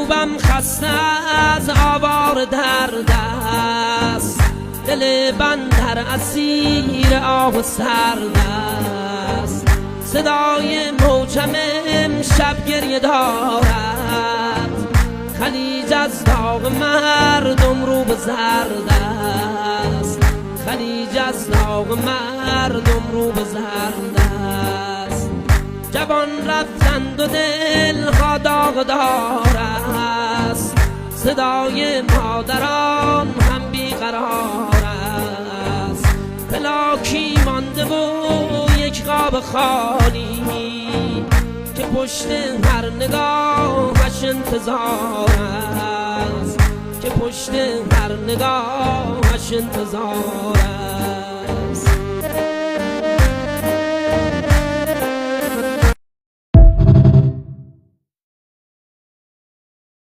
خوبم خسته از آوار درد است، دل بندر اسیر آه و سرد است. صدای موجم امشب گریه دارد، خلیج از داغ مردم رو به زرد است. خلیج از داغ مردم رو به زرد است. جوان رفتند و دلها داغدار است، صدای مادران هم بیقرار است. پلاکی مانده و یک قاب خالی که پشت هر نگاهش انتظار است، که پشت هر نگاهش انتظار است.